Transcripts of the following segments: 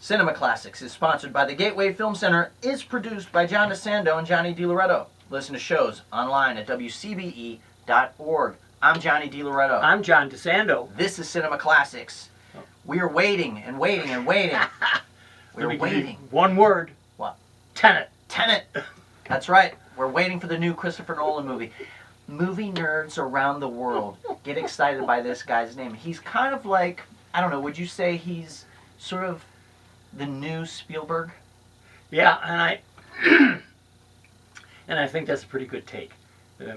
Cinema Classics is sponsored by the Gateway Film Center, is produced by John DeSando and Johnny DiLoretto. Listen to shows online at WCBE.org. I'm Johnny DiLoretto. I'm John DeSando. This is Cinema Classics. We are waiting and waiting and waiting. We're waiting. One word. What? Tenet. Tenet. That's right. We're waiting for the new Christopher Nolan movie. Movie nerds around the world get excited by this guy's name. He's kind of like, I don't know, would you say he's sort of the new Spielberg? Yeah, and I think that's a pretty good take.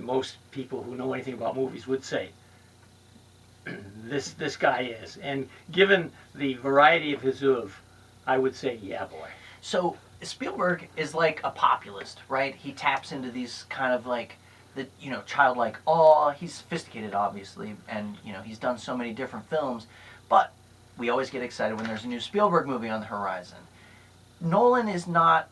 Most people who know anything about movies would say this guy is. And given the variety of his oeuvre, I would say, yeah, boy. So Spielberg is like a populist, right? He taps into these kind of like the childlike awe. He's sophisticated, obviously, and he's done so many different films, but we always get excited when there's a new Spielberg movie on the horizon. Nolan is not.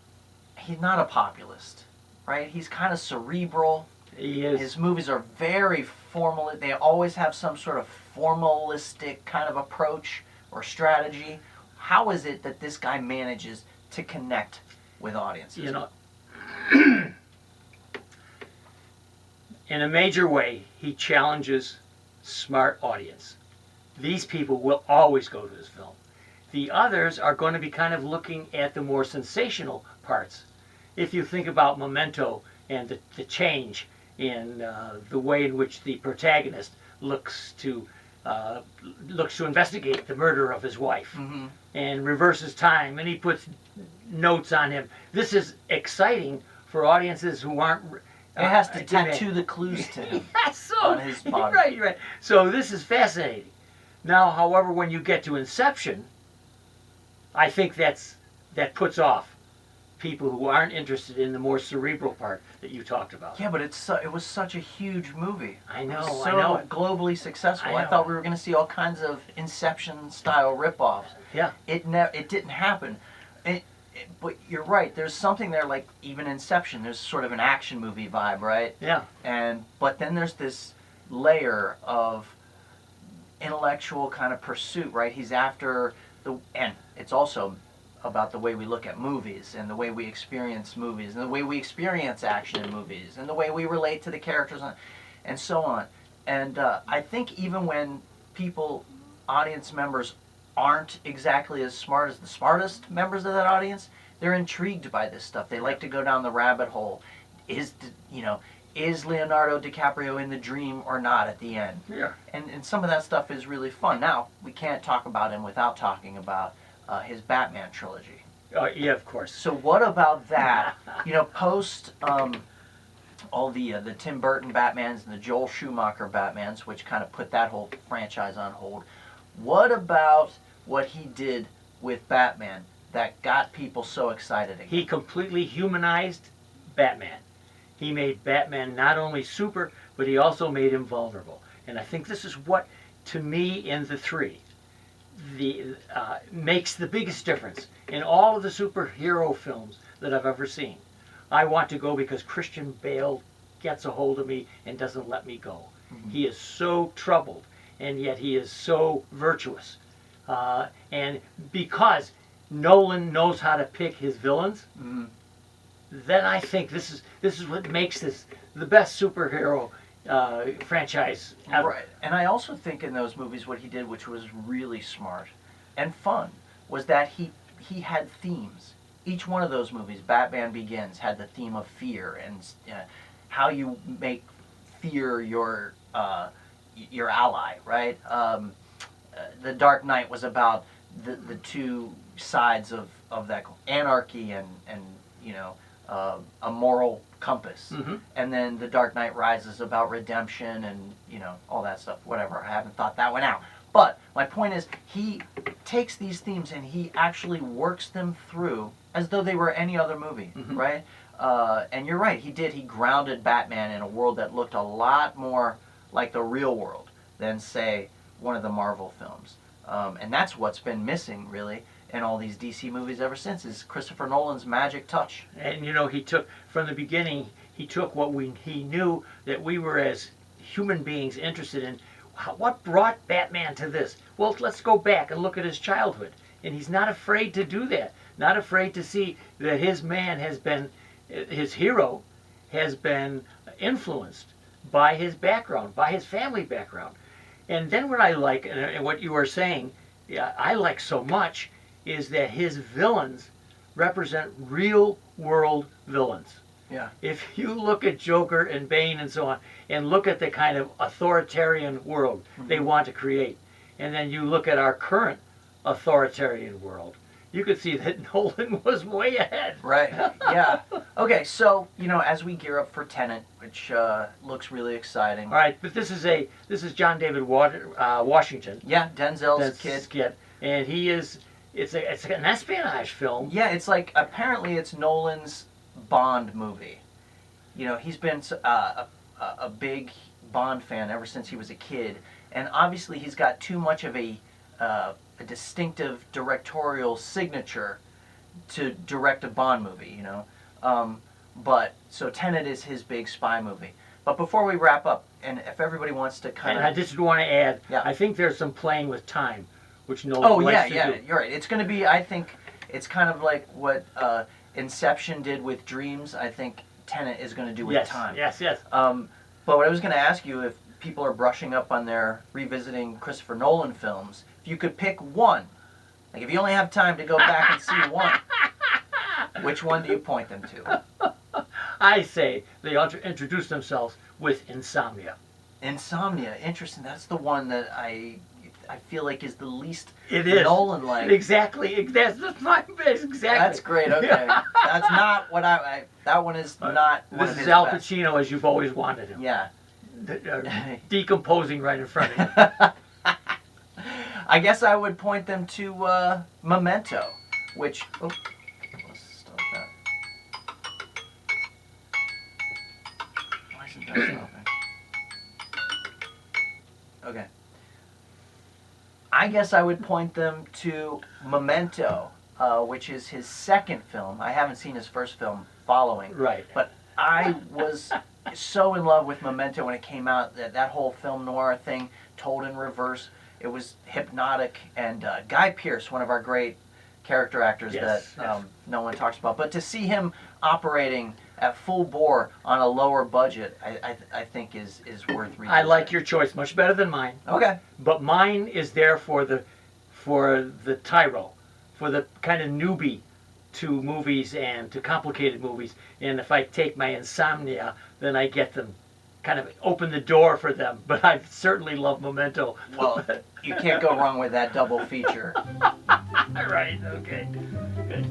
He's not a populist, right? He's kind of cerebral. He is. His movies are very formal. They always have some sort of formalistic kind of approach or strategy. How is it that this guy manages to connect with audiences? In a major way, he challenges smart audience. These people will always go to his film. The others are going to be kind of looking at the more sensational parts. If you think about Memento and the change in the way in which the protagonist looks to investigate the murder of his wife, Mm-hmm. and reverses time, and he puts notes on him. This is exciting for audiences who aren't. It has to tattoo the clues to him on his body. Right. So this is fascinating. Now, however, when you get to Inception, I think that puts off people who aren't interested in the more cerebral part that you talked about. Yeah, but it was such a huge movie. I know. It was so I know. globally successful. I I know. thought we were going to see all kinds of Inception-style ripoffs. Yeah. It didn't happen. But you're right. There's something there, like even Inception. There's sort of an action movie vibe, right? Yeah. But then there's this layer of intellectual kind of pursuit, right? He's after and it's also about the way we look at movies and the way we experience movies and the way we experience action in movies and the way we relate to the characters and so on. And I think even when audience members aren't exactly as smart as the smartest members of that audience, they're intrigued by this stuff. They like to go down the rabbit hole. Is Leonardo DiCaprio in the dream or not at the end? Yeah. And some of that stuff is really fun. Now, we can't talk about him without talking about his Batman trilogy. Yeah, of course. So what about that? Post all the Tim Burton Batmans and the Joel Schumacher Batmans, which kind of put that whole franchise on hold. What about what he did with Batman that got people so excited again? He completely humanized Batman. He made Batman not only super, but he also made him vulnerable. And I think this is what, to me, in the three, makes the biggest difference in all of the superhero films that I've ever seen. I want to go because Christian Bale gets a hold of me and doesn't let me go. Mm-hmm. He is so troubled, and yet he is so virtuous. And because Nolan knows how to pick his villains, Mm-hmm. then I think this is what makes this the best superhero franchise ever. Right. And I also think in those movies what he did, which was really smart and fun, was that he had themes. Each one of those movies, Batman Begins, had the theme of fear and how you make fear your ally, right? The Dark Knight was about the two sides of that anarchy and a moral compass. Mm-hmm. And then The Dark Knight Rises about redemption and all that stuff. Whatever, I haven't thought that one out. But my point is, he takes these themes and he actually works them through as though they were any other movie, Mm-hmm. right? And you're right, he grounded Batman in a world that looked a lot more like the real world than, say, one of the Marvel films. And that's what's been missing, really, in all these DC movies ever since, is Christopher Nolan's magic touch. And he took, from the beginning, he took what he knew that we were as human beings interested in. What brought Batman to this? Well, let's go back and look at his childhood. And he's not afraid to do that. Not afraid to see that his man has been, his hero has been influenced by his background, by his family background. And then what I like, and what you were saying, yeah, I like so much, is that his villains represent real world villains. Yeah. If you look at Joker and Bane and so on, and look at the kind of authoritarian world they want to create, and then you look at our current authoritarian world, you could see that Nolan was way ahead. Right. Yeah. Okay. So as we gear up for Tenant, which looks really exciting. All right, but this is John David Washington. Yeah, Denzel's That's kid. And he is. It's an espionage film. Yeah, it's like apparently it's Nolan's Bond movie. He's been a big Bond fan ever since he was a kid, and obviously he's got too much of a distinctive directorial signature to direct a Bond movie. But so Tenet is his big spy movie. But before we wrap up, and if everybody wants to kind And I of, just want to add, Yeah. I think there's some playing with time, which Nolan oh likes yeah, to do. you're right. It's going to be, I think, it's kind of like what Inception did with dreams. I think Tenet is going to do with time. Yes. But what I was going to ask you, if people are brushing up on their revisiting Christopher Nolan films, if you could pick one, like if you only have time to go back and see one, which one do you point them to? I say they ought to introduce themselves with Insomnia. Insomnia, interesting. That's the one that I feel like is the least It is. Nolan-like. Exactly. That's my best. Exactly. That's great. Okay, that's not what I. That one is not one This of is his Al best. Pacino as you've always wanted him. Yeah. Decomposing right in front of you. I guess I would point them to Memento, which. Oh, let's stop that. Why isn't that stopping? Okay. I guess I would point them to Memento, which is his second film. I haven't seen his first film, Following. Right. But I was so in love with Memento when it came out. That whole film noir thing, told in reverse. It was hypnotic. And Guy Pearce, one of our great character actors that no one talks about. But to see him operating at full bore on a lower budget, I think is worth reading. I like your choice much better than mine. Okay. But mine is there for the tyro, for the kind of newbie to movies and to complicated movies. And if I take my Insomnia, then I get them, kind of open the door for them. But I certainly love Memento. Well, you can't go wrong with that double feature. Right, okay. Good.